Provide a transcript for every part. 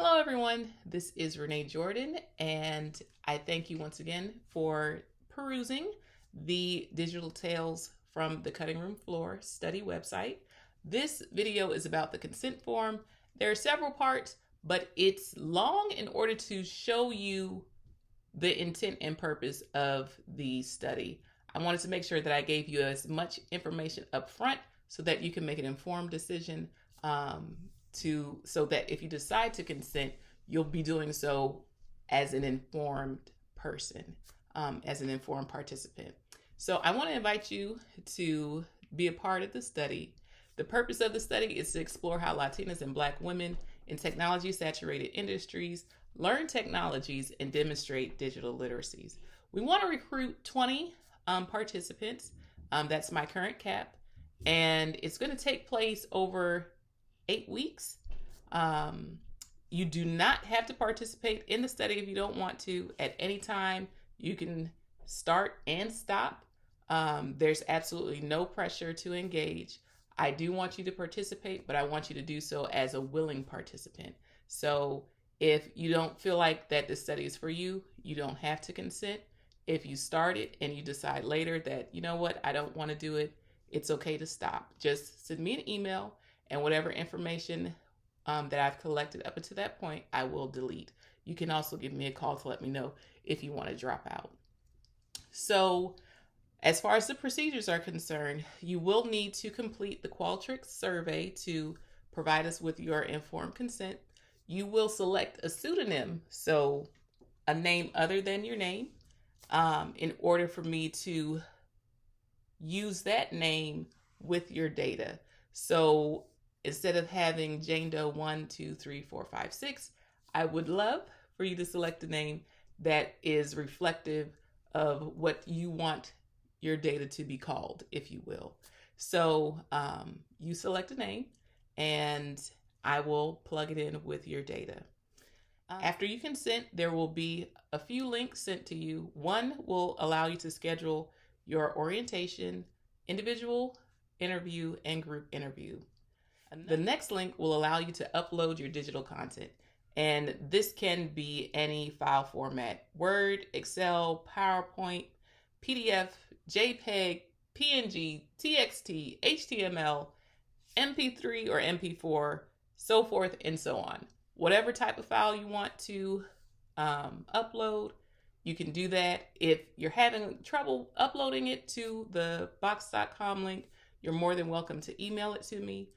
Hello, everyone. This is Renee Jordan, and I thank you once again for perusing the Digital Tales from the Cutting Room Floor study website. This video is about the consent form. There are several parts, but it's long in order to show you the intent and purpose of the study. I wanted to make sure that I gave you as much information up front so that you can make an informed decision so that if you decide to consent, you'll be doing so as an informed person, as an informed participant. So I want to invite you to be a part of the study. The purpose of the study is to explore how Latinas and Black women in technology-saturated industries learn technologies and demonstrate digital literacies. We want to recruit 20 participants. That's my current cap. And it's going to take place over 8 weeks. You do not have to participate in the study if you don't want to. At any time, you can start and stop. There's absolutely no pressure to engage. I do want you to participate, but I want you to do so as a willing participant. So if you don't feel like that the study is for you, you don't have to consent. If you start it and you decide later that, you know what, I don't want to do it, it's okay to stop. Just send me an email, and whatever information that I've collected up until that point, I will delete. You can also give me a call to let me know if you want to drop out. So as far as the procedures are concerned, you will need to complete the Qualtric Survey to provide us with your informed consent. You will select a pseudonym, so a name other than your name, in order for me to use that name with your data. So instead of having Jane Doe 1, 2, 3, 4, 5, 6, I would love for you to select a name that is reflective of what you want your data to be called, if you will. So you select a name and I will plug it in with your data. After you consent, there will be a few links sent to you. One will allow you to schedule your orientation, individual interview, and group interview. The next link will allow you to upload your digital content. And this can be any file format: Word, Excel, PowerPoint, PDF, JPEG, PNG, TXT, HTML, MP3 or MP4, so forth and so on. Whatever type of file you want to upload, you can do that. If you're having trouble uploading it to the box.com link, you're more than welcome to email it to me.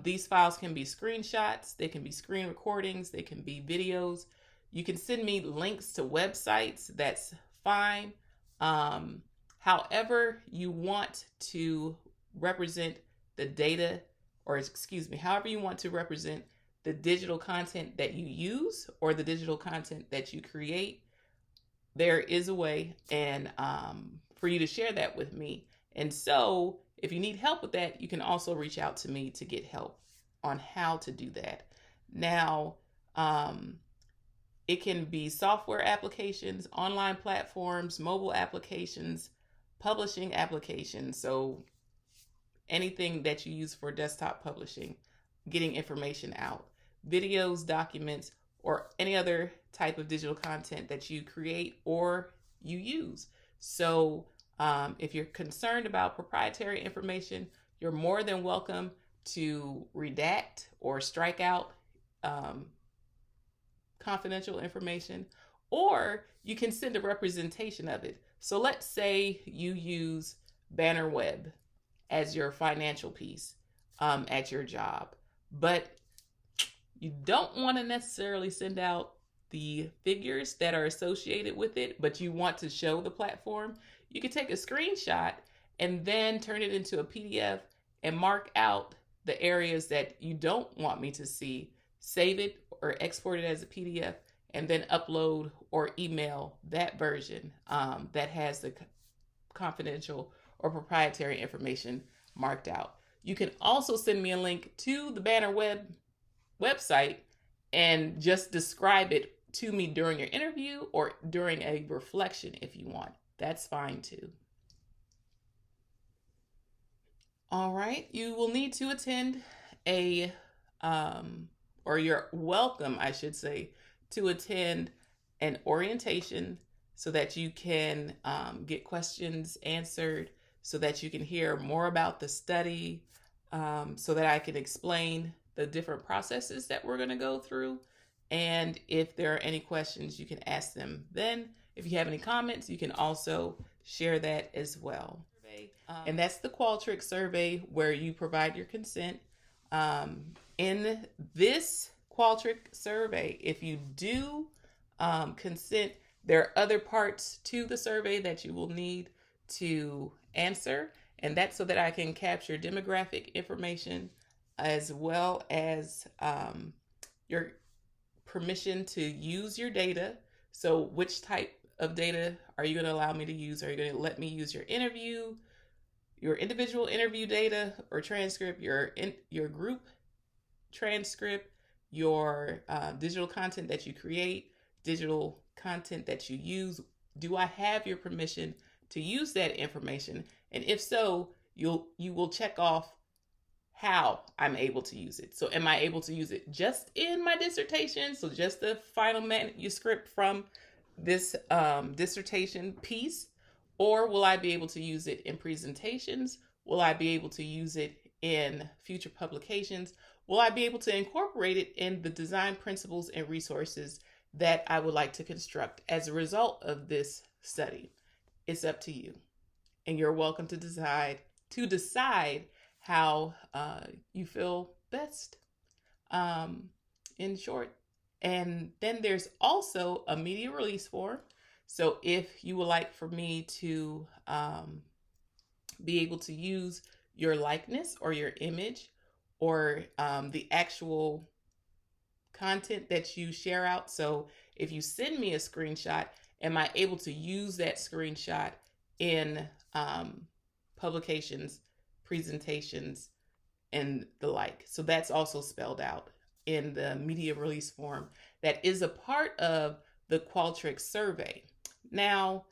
These files can be screenshots, they can be screen recordings, they can be videos. You can send me links to websites, that's fine. However you want to represent the data, however you want to represent the digital content that you use or the digital content that you create, there is a way and for you to share that with me. And so if you need help with that, you can also reach out to me to get help on how to do that. Now, it can be software applications, online platforms, mobile applications, publishing applications. So anything that you use for desktop publishing, getting information out, videos, documents, or any other type of digital content that you create or you use. So if you're concerned about proprietary information, you're more than welcome to redact or strike out confidential information, or you can send a representation of it. So let's say you use Banner Web as your financial piece at your job, but you don't want to necessarily send out the figures that are associated with it, but you want to show the platform. You can take a screenshot and then turn it into a PDF and mark out the areas that you don't want me to see, save it or export it as a PDF, and then upload or email that version that has the confidential or proprietary information marked out. You can also send me a link to the Banner website and just describe it to me during your interview or during a reflection if you want. That's fine too. All right, you will need to attend or you're welcome, I should say, to attend an orientation so that you can get questions answered, so that you can hear more about the study, so that I can explain the different processes that we're going to go through. And if there are any questions, you can ask them then. If you have any comments, you can also share that as well. And that's the Qualtric survey, where you provide your consent. In this Qualtric survey, if you do consent, there are other parts to the survey that you will need to answer, and that's so that I can capture demographic information as well as your permission to use your data. So which type of data are you going to allow me to use? Are you going to let me use your interview, your individual interview data or transcript, your group transcript, your digital content that you create, digital content that you use? Do I have your permission to use that information? And if so, you will check off how I'm able to use it. So am I able to use it just in my dissertation? So just the final manuscript from this dissertation piece? Or will I be able to use it in presentations? Will I be able to use it in future publications? Will I be able to incorporate it in the design principles and resources that I would like to construct as a result of this study? It's up to you. And you're welcome to decide how you feel best, in short. And then there's also a media release form. So if you would like for me to be able to use your likeness or your image or the actual content that you share out. So if you send me a screenshot, am I able to use that screenshot in publications, presentations, and the like? So that's also spelled out in the media release form that is a part of the Qualtric survey. Now,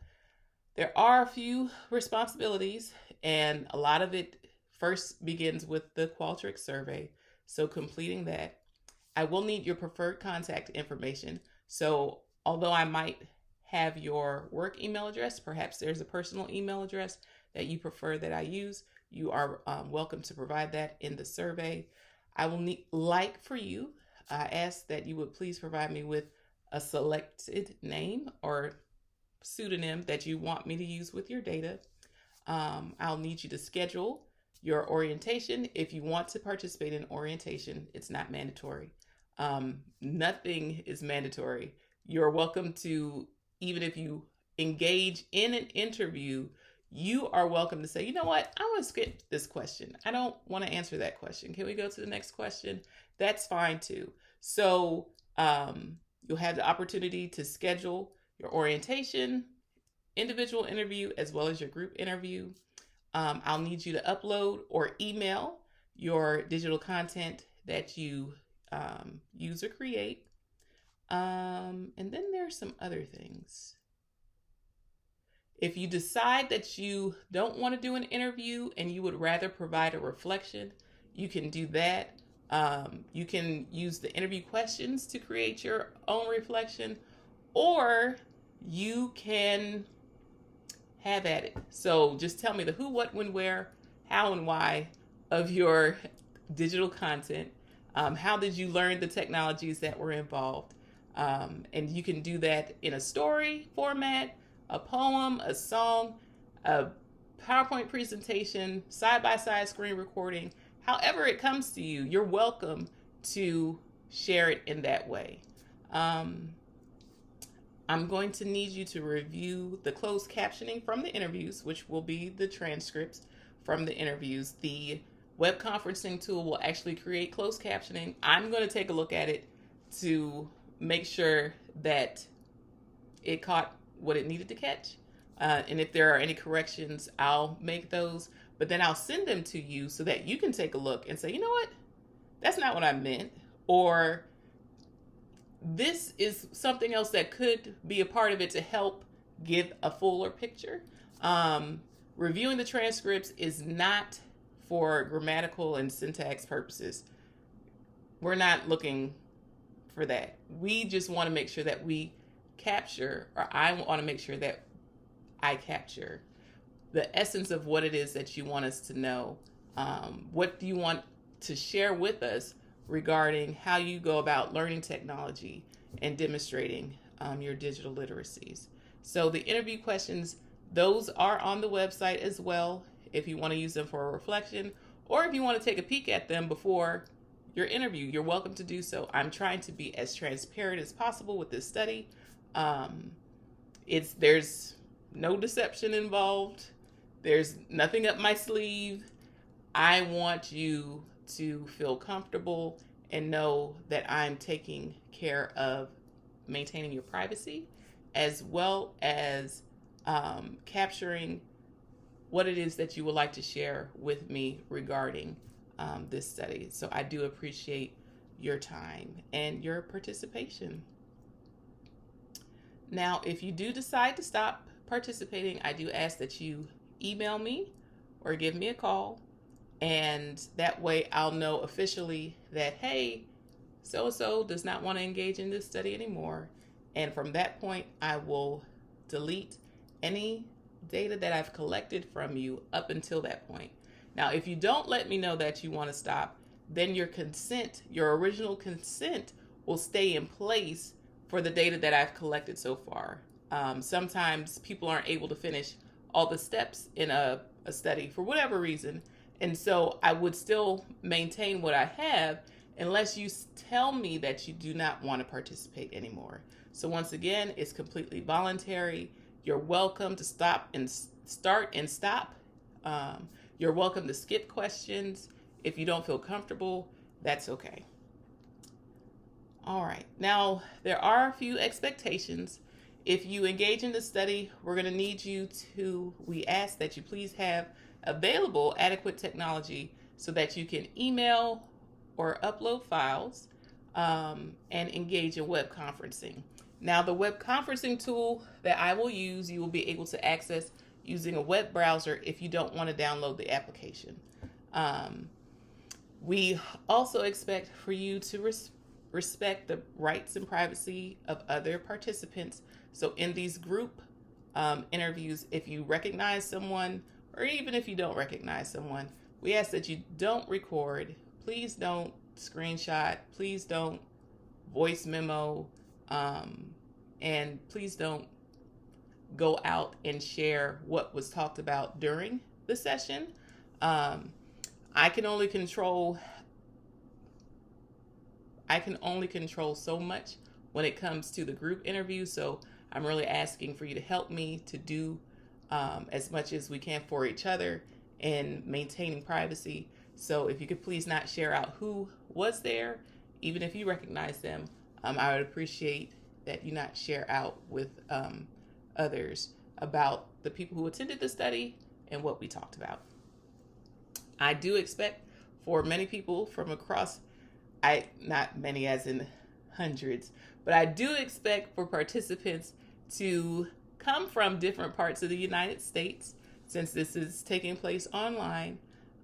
there are a few responsibilities, and a lot of it first begins with the Qualtric survey. So completing that, I will need your preferred contact information. So although I might have your work email address, perhaps there's a personal email address that you prefer that I use, you are welcome to provide that in the survey. I will ask that you would please provide me with a selected name or pseudonym that you want me to use with your data. I'll need you to schedule your orientation. If you want to participate in orientation, it's not mandatory. Nothing is mandatory. You're welcome to, even if you engage in an interview, you are welcome to say, you know what, I want to skip this question. I don't want to answer that question. Can we go to the next question? That's fine too. So you'll have the opportunity to schedule your orientation, individual interview, as well as your group interview. I'll need you to upload or email your digital content that you use or create. And then there's some other things. If you decide that you don't want to do an interview and you would rather provide a reflection, you can do that. You can use the interview questions to create your own reflection, or you can have at it. So just tell me the who, what, when, where, how, and why of your digital content. How did you learn the technologies that were involved? And you can do that in a story format, a poem, a song, a PowerPoint presentation, side-by-side screen recording. However it comes to you, you're welcome to share it in that way. I'm going to need you to review the closed captioning from the interviews, which will be the transcripts from the interviews. The web conferencing tool will actually create closed captioning. I'm going to take a look at it to make sure that it caught what it needed to catch. And if there are any corrections, I'll make those, but then I'll send them to you so that you can take a look and say, you know what, that's not what I meant. Or this is something else that could be a part of it to help give a fuller picture. Reviewing the transcripts is not for grammatical and syntax purposes. We're not looking for that. We just want to make sure that we capture, or I want to make sure that I capture the essence of what it is that you want us to know. What do you want to share with us regarding how you go about learning technology and demonstrating your digital literacies? So the interview questions, those are on the website as well, if you want to use them for a reflection, or if you want to take a peek at them before your interview, you're welcome to do so. I'm trying to be as transparent as possible with this study. There's no deception involved. There's nothing up my sleeve. I want you to feel comfortable and know that I'm taking care of maintaining your privacy, as well as capturing what it is that you would like to share with me regarding this study. So I do appreciate your time and your participation. Now, if you do decide to stop participating, I do ask that you email me or give me a call, and that way I'll know officially that, hey, so-and-so does not want to engage in this study anymore. And from that point, I will delete any data that I've collected from you up until that point. Now, if you don't let me know that you want to stop, then your consent, your original consent, will stay in place for the data that I've collected so far. Sometimes people aren't able to finish all the steps in a study for whatever reason. And so I would still maintain what I have unless you tell me that you do not want to participate anymore. So once again, it's completely voluntary. You're welcome to stop and start and stop. You're welcome to skip questions. If you don't feel comfortable, that's okay. All right. Now, there are a few expectations. If you engage in the study, we're going to need we ask that you please have available adequate technology so that you can email or upload files and engage in web conferencing. Now, the web conferencing tool that I will use, you will be able to access using a web browser if you don't want to download the application. We also expect for you to respect the rights and privacy of other participants. So in these group interviews, if you recognize someone, or even if you don't recognize someone, we ask that you don't record. Please don't screenshot. Please don't voice memo. And please don't go out and share what was talked about during the session. I can only control so much when it comes to the group interview. So I'm really asking for you to help me to do as much as we can for each other in maintaining privacy. So if you could please not share out who was there, even if you recognize them, I would appreciate that you not share out with others about the people who attended the study and what we talked about. I do expect for many people from across, not many as in hundreds, but I do expect for participants to come from different parts of the United States since this is taking place online.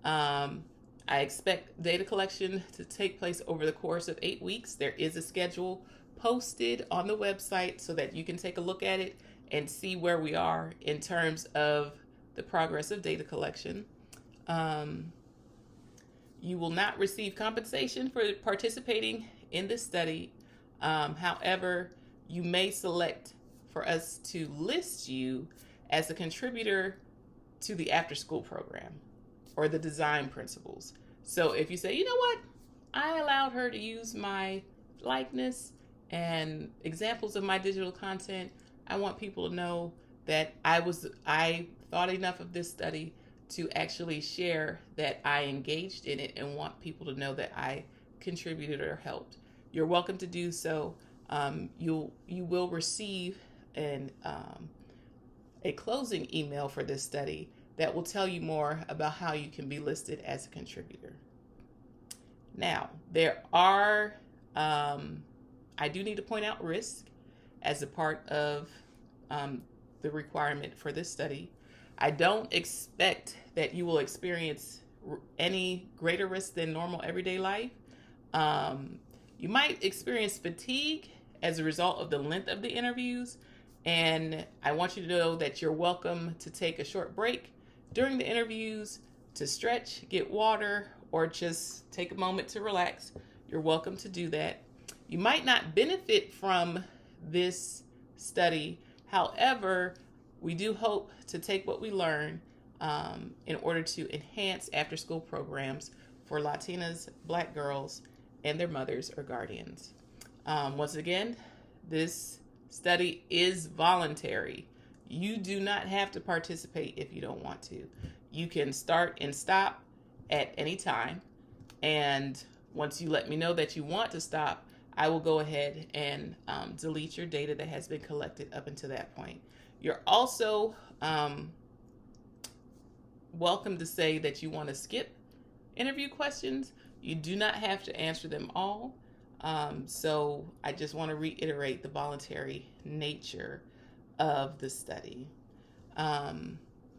I expect data collection to take place over the course of 8 weeks. There is a schedule posted on the website so that you can take a look at it and see where we are in terms of the progress of data collection. You will not receive compensation for participating in this study. However, you may select for us to list you as a contributor to the after-school program or the design principles. So if you say, you know what, I allowed her to use my likeness and examples of my digital content, I want people to know that I thought enough of this study to actually share that I engaged in it and want people to know that I contributed or helped. You're welcome to do so. You will receive a closing email for this study that will tell you more about how you can be listed as a contributor. Now, there are, I do need to point out risk as a part of the requirement for this study. I don't expect that you will experience any greater risk than normal everyday life. You might experience fatigue as a result of the length of the interviews, and I want you to know that you're welcome to take a short break during the interviews to stretch, get water, or just take a moment to relax. You're welcome to do that. You might not benefit from this study. However, we do hope to take what we learn in order to enhance after-school programs for Latinas, Black girls, and their mothers or guardians. Once again, this study is voluntary. You do not have to participate if you don't want to. You can start and stop at any time. And once you let me know that you want to stop, I will go ahead and delete your data that has been collected up until that point. You're also welcome to say that you want to skip interview questions. You do not have to answer them all. So I just want to reiterate the voluntary nature of the study.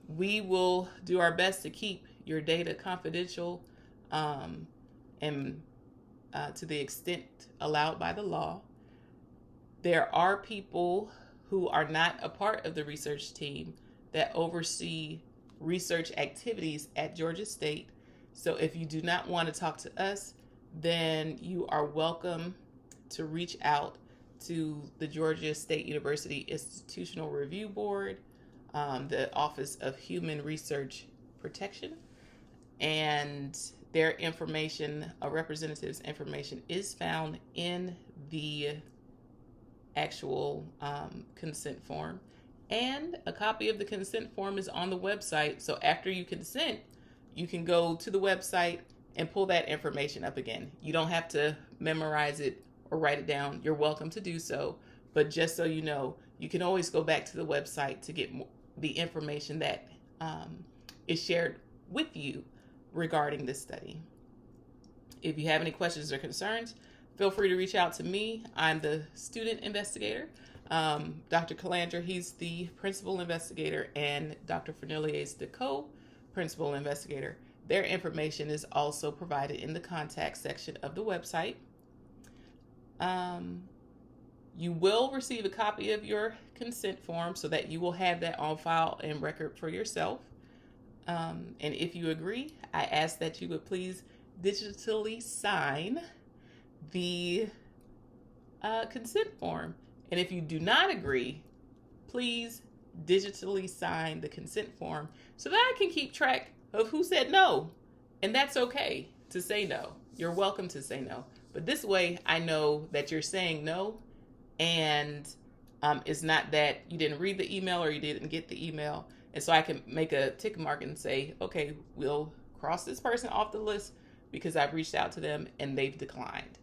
We will do our best to keep your data confidential and to the extent allowed by the law. There are people who are not a part of the research team that oversee research activities at Georgia State. So if you do not want to talk to us, then you are welcome to reach out to the Georgia State University Institutional Review Board, the Office of Human Research Protection, and their information, a representative's information, is found in the actual consent form. And a copy of the consent form is on the website. So after you consent, you can go to the website and pull that information up again. You don't have to memorize it or write it down. You're welcome to do so. But just so you know, you can always go back to the website to get the information that is shared with you regarding this study. If you have any questions or concerns, feel free to reach out to me. I'm the student investigator. Dr. Calandra, he's the principal investigator, and Dr. Fernelier is the co-principal investigator. Their information is also provided in the contact section of the website. You will receive a copy of your consent form so that you will have that on file and record for yourself. And if you agree, I ask that you would please digitally sign the consent form. And if you do not agree, please digitally sign the consent form so that I can keep track of who said no. And that's okay to say no. You're welcome to say no. But this way I know that you're saying no, and it's not that you didn't read the email or you didn't get the email. And so I can make a tick mark and say, okay, we'll cross this person off the list because I've reached out to them and they've declined.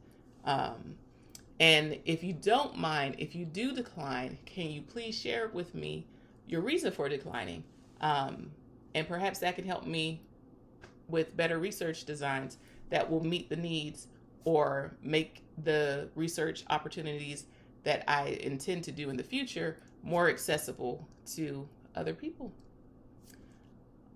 And if you don't mind, if you do decline, can you please share with me your reason for declining? And perhaps that can help me with better research designs that will meet the needs or make the research opportunities that I intend to do in the future more accessible to other people.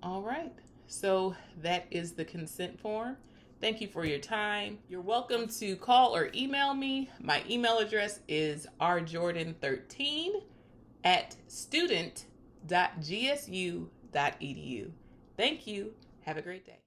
All right, so that is the consent form. Thank you for your time. You're welcome to call or email me. My email address is rjordan13@student.gsu.edu. Thank you. Have a great day.